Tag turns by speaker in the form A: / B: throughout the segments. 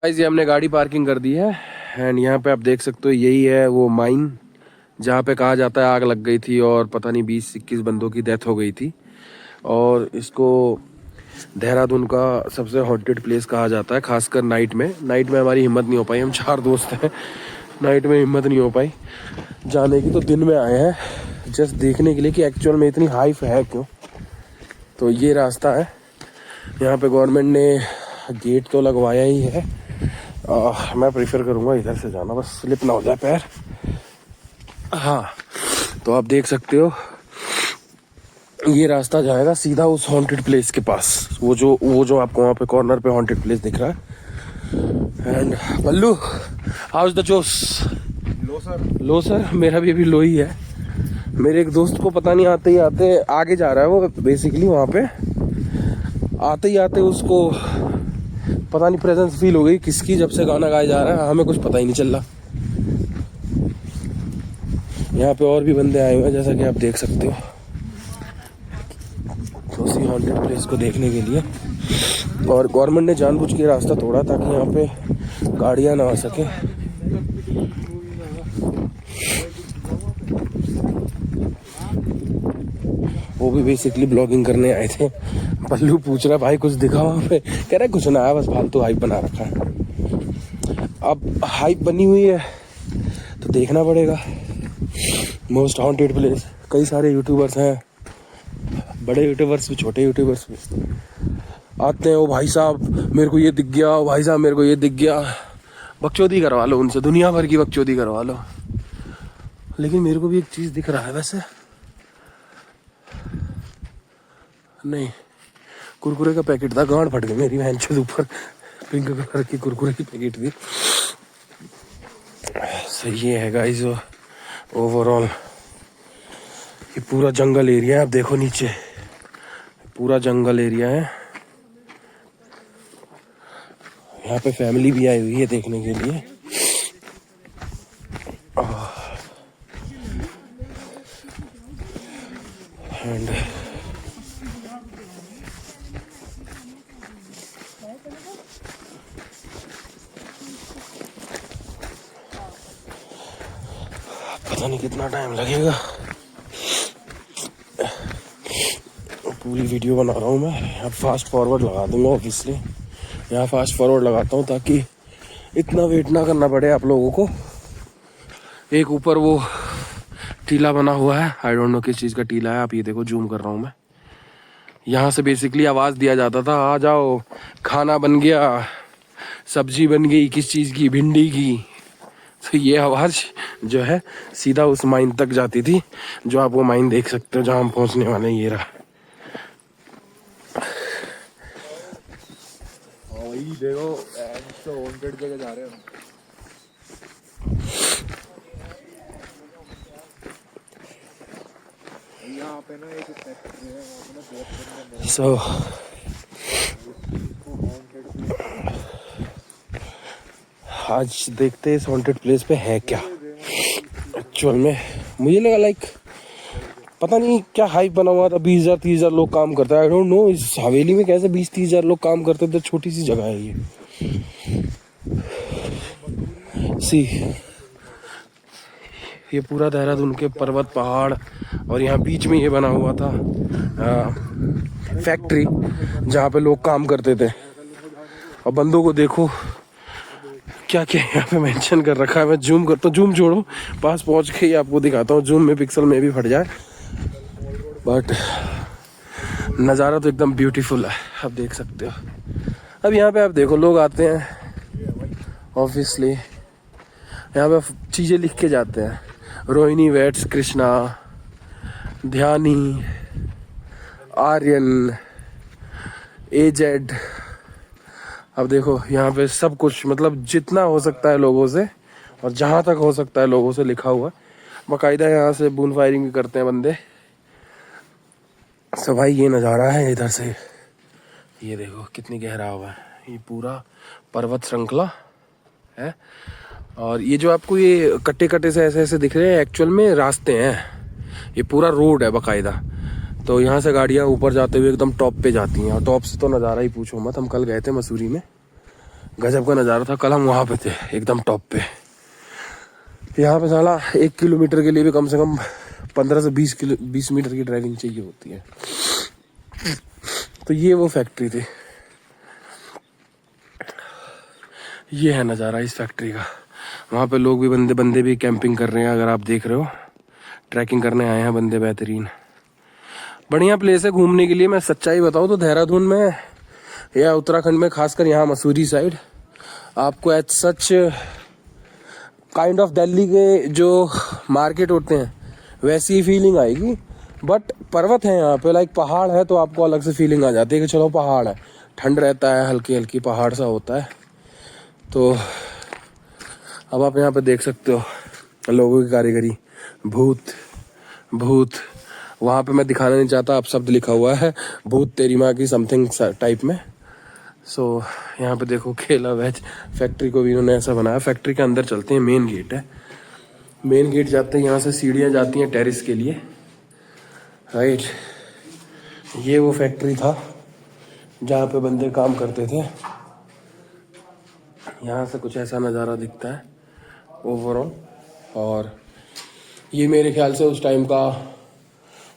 A: Guys ये हमने गाड़ी पार्किंग कर दी है एंड यहाँ पे आप देख सकते हो यही है वो माइन जहाँ पे कहा जाता है आग लग गई थी और पता नहीं 20-21 बंदों की डेथ हो गई थी। और इसको देहरादून का सबसे हॉन्टेड प्लेस कहा जाता है, खासकर नाइट में हमारी हिम्मत नहीं हो पाई, हम 4 दोस्त हैं, नाइट में हिम्मत नहीं हो पाई जाने की, तो दिन में आए हैं जस्ट देखने के लिए कि एक्चुअल में इतनी हाइप है क्यों। तो ये रास्ता है, यहाँ पे गवर्नमेंट ने गेट तो लगवाया ही है। मैं प्रेफर करूँगा इधर से जाना, बस स्लिप ना हो जाए पैर। हाँ तो आप देख सकते हो ये रास्ता जाएगा सीधा उस हॉन्टेड प्लेस के पास, वो जो आपको वहाँ पे कॉर्नर पे हॉन्टेड प्लेस दिख रहा है। And pallu how is the जोश? लो सर मेरा भी अभी लो ही है। मेरे एक दोस्त को पता नहीं आते ही आते आगे जा रहा है वो, बेसिकली वहाँ पे आते ही आते उसको पता नहीं प्रेजेंस फील हो गई किसकी, जब से गाना गाया जा रहा है हमें कुछ पता ही नहीं चल रहा। यहाँ पे और भी बंदे आए हुए हैं जैसा कि आप देख सकते हो, उसी हॉन्टेड प्लेस को देखने के लिए। और गवर्नमेंट ने जानबूझ के रास्ता तोड़ा ताकि यहाँ पे गाड़ियाँ ना आ सके। वो भी बेसिकली ब्लॉगिंग करने आए थे। पल्लू पूछ रहा भाई कुछ दिखा वहाँ पे, कह रहा कुछ ना आया, बस फालतू हाइप बना रखा है। अब हाइप बनी हुई है तो देखना पड़ेगा। मोस्ट हॉन्टेड प्लेस, कई सारे यूट्यूबर्स हैं, बड़े यूट्यूबर्स भी छोटे यूट्यूबर्स भी आते हैं। ओ भाई साहब मेरे को ये दिख गया, ओ भाई साहब मेरे को ये दिख गया, बकचोदी करवा लो उनसे, दुनिया भर की बकचोदी करवा लो। लेकिन मेरे को भी एक चीज़ दिख रहा है वैसे, नहीं कुरकुरे का पैकेट था, गांड फट गई मेरी बहन चोद, ऊपर पिंक कलर की कुरकुरे की पैकेट थी। सही है गाइस, ओवरऑल ये पूरा जंगल एरिया है। आप देखो नीचे पूरा जंगल एरिया है। यहाँ पे फैमिली भी आई हुई है देखने के लिए। एंड पता नहीं कितना टाइम लगेगा, पूरी वीडियो बना रहा हूँ मैं। अब फास्ट फॉरवर्ड लगा दूंगा ऑब्वियसली, यहाँ फास्ट फॉरवर्ड लगाता हूँ ताकि इतना वेट ना करना पड़े आप लोगों को। एक ऊपर वो टीला बना हुआ है, आई डोंट नो किस चीज़ का टीला है, आप ये देखो जूम कर रहा हूँ मैं। यहाँ से बेसिकली आवाज़ दिया जाता था आ जाओ खाना बन गया, सब्जी बन गई, किस चीज़ की, भिंडी की। तो ये आवाज़ जो है सीधा उस माइन तक जाती थी, जो आप वो माइन देख सकते हो जहाँ हम पहुँचने वाले हैं, ये रहा।
B: वही देखो हॉन्टेड जगह जा रहे हैं। यहाँ पे ना एक फैक्ट्री है, वहाँ पे ना बहुत
A: सो आज देखते हैं इस हॉन्टेड प्लेस पे है क्या एक्चुअल में। मुझे लगा लाइक पता नहीं क्या हाइप बना हुआ था, 20,000-30,000 लोग काम करते हैं। आई डोंट नो इस हवेली में कैसे 20-30,000 लोग काम करते थे, छोटी सी जगह है ये। सी ये पूरा देहरादून के पर्वत पहाड़ और यहाँ बीच में ये बना हुआ था फैक्ट्री जहाँ पे लोग काम करते थे। और बंदों को देखो क्या क्या यहाँ पे मेंशन कर रखा है। मैं जूम करता हूँ, जूम छोड़ो पास पहुँच के ही आपको दिखाता हूँ, जूम में पिक्सल में भी फट जाए, बट नज़ारा तो एकदम ब्यूटीफुल है, आप देख सकते हो। अब यहाँ पे आप देखो लोग आते हैं ऑब्वियसली, यहाँ पे चीज़ें लिख के जाते हैं, रोहिणी वेट्स, कृष्णा, ध्यानी, आर्यन, एजेड। अब देखो यहाँ पे सब कुछ, मतलब जितना हो सकता है लोगों से और जहाँ तक हो सकता है लोगों से लिखा हुआ है बाकायदा। यहाँ से बून फायरिंग भी करते हैं बंदे। सब भाई ये नज़ारा है इधर से, ये देखो कितनी गहरा हुआ है, ये पूरा पर्वत श्रृंखला है। और ये जो आपको ये कट्टे कट्टे से ऐसे ऐसे दिख रहे हैं एक्चुअल में रास्ते हैं, ये पूरा रोड है बाकायदा। तो यहाँ से गाड़ियाँ ऊपर जाते हुए एकदम टॉप पे जाती हैं, और टॉप से तो नज़ारा ही पूछो मत। हम कल गए थे मसूरी में, गजब का नज़ारा था। कल हम वहाँ पे थे एकदम टॉप पे। यहाँ पे साला 1 किलोमीटर के लिए भी कम से कम 15 से 20 मीटर की ड्राइविंग चाहिए होती है। तो ये वो फैक्ट्री थी, ये है नज़ारा इस फैक्ट्री का। वहाँ पे लोग भी बंदे भी कैंपिंग कर रहे हैं, अगर आप देख रहे हो, ट्रैकिंग करने आए हैं बंदे। बेहतरीन बढ़िया प्लेस है घूमने के लिए। मैं सच्चाई बताऊँ तो देहरादून में या उत्तराखंड में, खासकर यहाँ मसूरी साइड, आपको as such kind of Delhi के जो मार्केट होते हैं वैसी ही फीलिंग आएगी। बट पर्वत है यहाँ पे, लाइक पहाड़ है, तो आपको अलग से फीलिंग आ जाती है कि चलो पहाड़ है, ठंड रहता है, हल्की हल्की पहाड़ सा होता है। तो अब आप यहाँ पे देख सकते हो लोगों की कारीगरी। भूत भूत वहाँ पे मैं दिखाना नहीं चाहता, अब शब्द लिखा हुआ है भूत तेरी माँ की समथिंग टाइप में। सो यहाँ पे देखो केला वेज फैक्ट्री को भी इन्होंने ऐसा बनाया। फैक्ट्री के अंदर चलते हैं, मेन गेट है। मेन गेट जाते हैं, यहाँ से सीढ़ियाँ जाती हैं टेरेस के लिए, राइट। ये वो फैक्ट्री था जहाँ पे बंदे काम करते थे। यहाँ से कुछ ऐसा नज़ारा दिखता है ओवरऑल। और ये मेरे ख्याल से उस टाइम का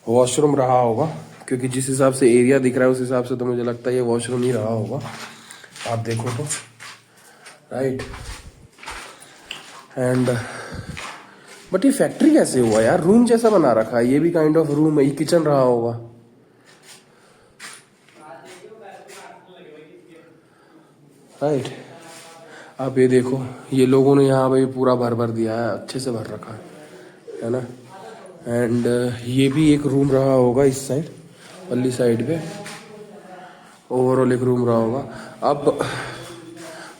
A: वॉशरूम रहा होगा, क्योंकि जिस हिसाब से एरिया दिख रहा है उस हिसाब से तो मुझे लगता है ये वॉशरूम ही रहा होगा, आप देखो तो, राइट। एंड बट ये फैक्ट्री कैसे हुआ यार? रूम जैसा बना रखा है, ये भी काइंड ऑफ रूम है, ये किचन रहा होगा, राइट। आप ये देखो, ये लोगों ने यहाँ पे पूरा भर दिया है, अच्छे से भर रखा है ना। एंड ये भी एक रूम रहा होगा इस साइड वाली साइड पे, ओवरऑल एक रूम रहा होगा। अब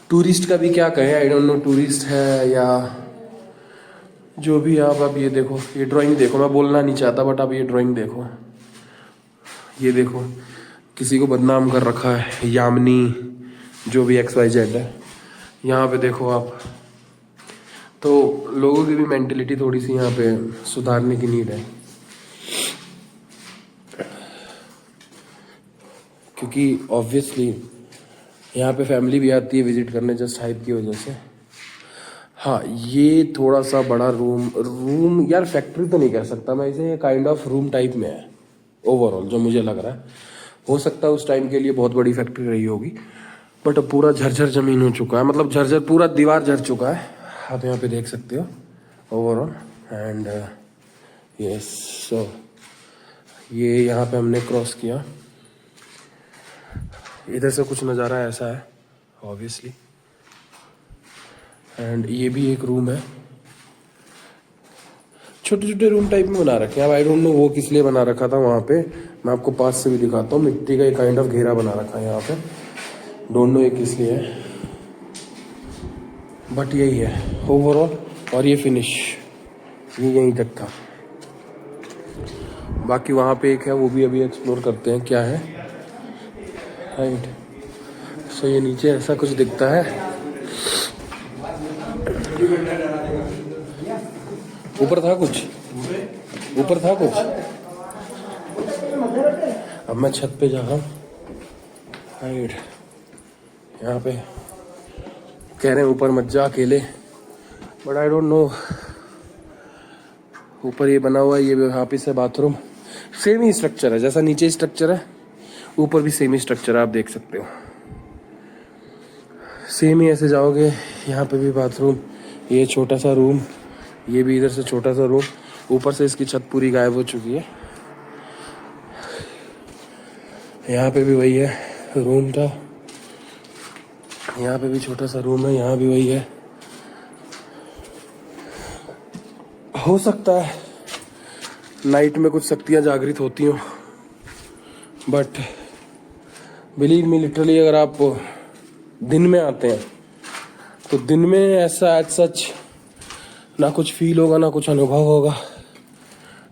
A: टूरिस्ट का भी क्या कहें, आई डोंट नो, टूरिस्ट है या जो भी। आप अब ये देखो, ये ड्राइंग देखो, मैं बोलना नहीं चाहता बट आप ये ड्राइंग देखो, ये देखो, किसी को बदनाम कर रखा है, यामिनी जो भी XYZ है। यहाँ पे देखो आप, तो लोगों की भी मेंटेलिटी थोड़ी सी यहाँ पे सुधारने की नीड है, क्योंकि ऑब्वियसली यहाँ पे फैमिली भी आती है विजिट करने जस्ट हाइप की वजह से। हाँ, ये थोड़ा सा बड़ा रूम यार, फैक्ट्री तो नहीं कह सकता मैं इसे, काइंड ऑफ रूम टाइप में है ओवरऑल, जो मुझे लग रहा है। हो सकता है उस टाइम के लिए बहुत बड़ी फैक्ट्री रही होगी, बट अब पूरा झरझर जमीन हो चुका है, मतलब झरझर पूरा दीवार झर चुका है, आप यहाँ पे देख सकते हो ओवरऑल। एंड यस, सो ये यहाँ पे हमने क्रॉस किया, इधर से कुछ नज़ारा ऐसा है ऑब्वियसली। एंड ये भी एक रूम है, छोटे छोटे रूम टाइप में बना रखे हैं। अब आई डोंट नो वो किस लिए बना रखा था वहाँ पे, मैं आपको पास से भी दिखाता हूँ। मिट्टी का एक काइंड ऑफ घेरा बना रखा है यहाँ पे, डोंट नो ये किस लिए है, बट यही है ओवरऑल। और ये फिनिश ये यहीं तक था, बाकी वहाँ पे एक है, वो भी अभी एक्सप्लोर करते हैं क्या है, राइट। सो ये नीचे ऐसा कुछ दिखता है, ऊपर था कुछ, ऊपर था कुछ। अब मैं छत पे जा रहा हूँ, राइट। यहाँ पे कह रहे हैं ऊपर मत जा अकेले, बट आई डोंट नो। ऊपर ये बना हुआ है, ये वापिस है बाथरूम, सेम ही स्ट्रक्चर है जैसा नीचे स्ट्रक्चर है, ऊपर भी सेम ही स्ट्रक्चर है, आप देख सकते हो सेम ही। ऐसे जाओगे यहाँ पे भी बाथरूम, ये छोटा सा रूम, ये भी इधर से छोटा सा रूम, ऊपर से इसकी छत पूरी गायब हो चुकी है। यहाँ पे भी वही है, रूम था, यहाँ पे भी छोटा सा रूम है, यहाँ भी वही है। हो सकता है नाइट में कुछ शक्तियाँ जागृत होती हो, बट बिलीव मी लिटरली, अगर आप दिन में आते हैं तो दिन में ऐसा एज सच ना कुछ फील होगा ना कुछ अनुभव होगा।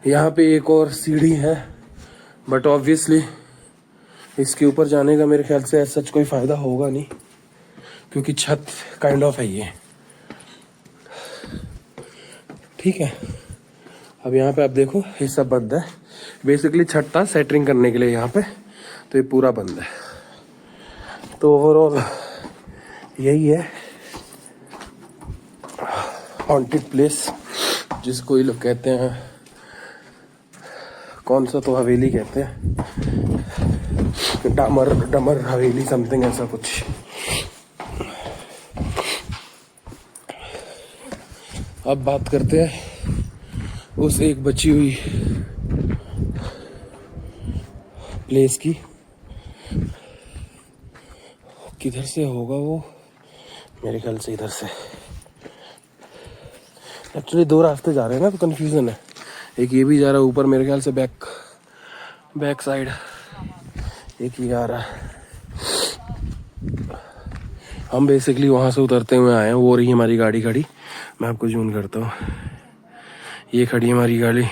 A: यहाँ पे एक और सीढ़ी है, बट ऑब्वियसली इसके ऊपर जाने का मेरे ख्याल से एज सच कोई फ़ायदा होगा नहीं, क्योंकि छत काइंड ऑफ है ये, ठीक है। अब यहाँ पे आप देखो ये सब बंद है, बेसिकली छत था सेटरिंग करने के लिए यहाँ पे, तो ये पूरा बंद है। तो ओवरऑल यही है हॉन्टेड प्लेस, जिसको ये लोग कहते हैं, कौन सा तो हवेली कहते हैं, डमर डमर हवेली समथिंग ऐसा कुछ। अब बात करते हैं उस एक बची हुई प्लेस की। किधर से होगा वो? मेरे ख्याल से इधर से। एक्चुअली दो रास्ते जा रहे हैं ना, तो कंफ्यूजन है। एक ये भी जा रहा है ऊपर मेरे ख्याल से बैक साइड, एक ये आ रहा है। हम बेसिकली वहाँ से उतरते हुए आए हैं। वो रही हमारी गाड़ी खड़ी, मैं आपको जूम करता हूँ। ये खड़ी है हमारी गाड़ी,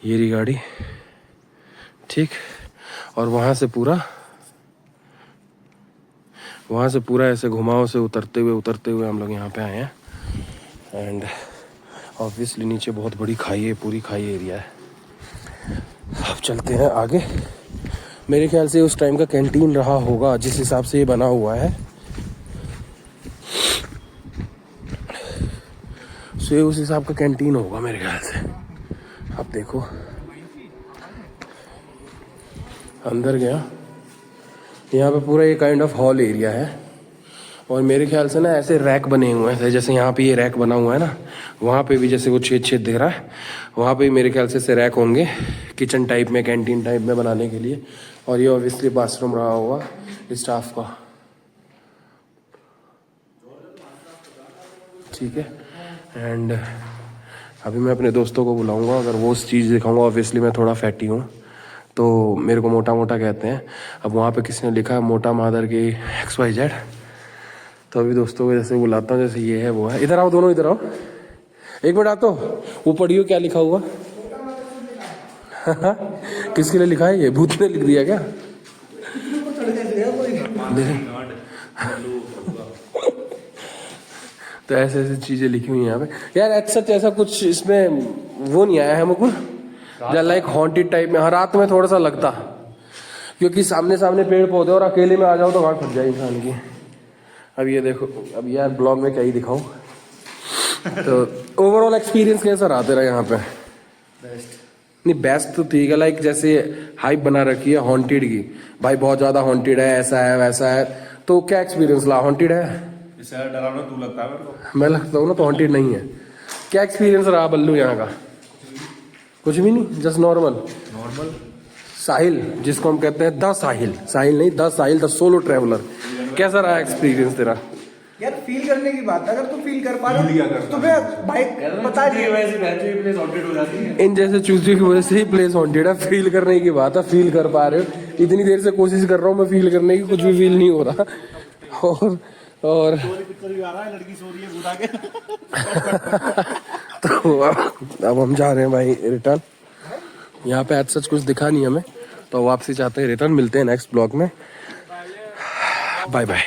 A: ये रही गाड़ी, ठीक। और वहाँ से पूरा ऐसे घुमाव से उतरते हुए हम लोग यहाँ पे आए हैं। एंड ऑब्वियसली नीचे बहुत बड़ी खाई है, पूरी खाई एरिया है। अब चलते हैं आगे। मेरे ख्याल से उस टाइम का कैंटीन रहा होगा, जिस हिसाब से ये बना हुआ है। सो ये उस हिसाब का कैंटीन होगा मेरे ख्याल से। अब देखो अंदर गया, यहाँ पे पूरा ये काइंड ऑफ हॉल एरिया है। और मेरे ख्याल से ना ऐसे रैक बने हुए हैं, जैसे यहाँ पे ये रैक बना हुआ है ना, वहाँ पे भी जैसे वो छेद दे रहा है, वहाँ पे मेरे ख्याल से ऐसे रैक होंगे किचन टाइप में, कैंटीन टाइप में बनाने के लिए। और ये ऑब्वियसली बाथरूम रहा होगा स्टाफ का, ठीक है। एंड अभी मैं अपने दोस्तों को बुलाऊंगा, अगर वो उस चीज़ दिखाऊंगा। ऑब्वियसली मैं थोड़ा फैटी हूँ, तो मेरे को मोटा मोटा कहते हैं। अब वहाँ पे किसी ने लिखा है मोटा मादर की XYZ। तो अभी दोस्तों को जैसे बुलाता हूँ, जैसे ये है वो है। इधर आओ, दोनों इधर आओ, एक मिनट। आ तो वो पढ़ियो क्या लिखा हुआ। किसके लिए लिखा है? ये भूत ने लिख दिया क्या? तो ऐसे ऐसे चीजें लिखी हुई हैं यहाँ पे यार। ऐसा कुछ इसमें वो नहीं आया है हमको, लाइक हॉन्टेड टाइप में। हाँ, रात में थोड़ा सा लगता, क्योंकि सामने पेड़ पौधे, और अकेले में आ जाओ तो वहाँ फट जाए इंसान की। अब ये देखो, अब यार ब्लॉग में क्या ही दिखाऊं। तो ओवरऑल एक्सपीरियंस कैसा रहा तेरा यहाँ पे? नहीं, बेस्ट तो ठीक है। लाइक जैसे हाइप बना रखी है हॉन्टेड की, भाई बहुत ज्यादा हॉन्टेड है, ऐसा है वैसा है। तो क्या एक्सपीरियंस रहा? हॉन्टेड है?
B: डरावना तू लगता है मेरे को।
A: मैं लगता हूँ ना, तो हॉन्टेड नहीं है। क्या एक्सपीरियंस रहा बल्लू यहाँ का? कुछ भी नहीं, जस्ट नॉर्मल साहिल, जिसको हम कहते हैं द साहिल नहीं, the Sahil, the solo traveller. कैसा रहा एक्सपीरियंस तेरा?
C: यार फील करने की बात है, अगर तू फील कर पा रहा है तो मैं भाई बता दिए
B: प्लेस हॉन्टेड हो जाती है।
A: इन जैसे चूतियों की वजह से ही प्लेस हॉन्टेड है। फील करने की बात है, फील कर पा रहे हो? इतनी देर से कोशिश कर रहा हूँ मैं फील करने की, कुछ भी फील नहीं हो रहा। और
B: पिक्चर भी आ रहा है, लड़की सो रही है भूत आके।
A: तो अब हम जा रहे हैं भाई रिटर्न। यहाँ पे आज सच कुछ दिखा नहीं हमें, तो वापसी चाहते हैं रिटर्न। मिलते हैं नेक्स्ट ब्लॉग में। Bye bye.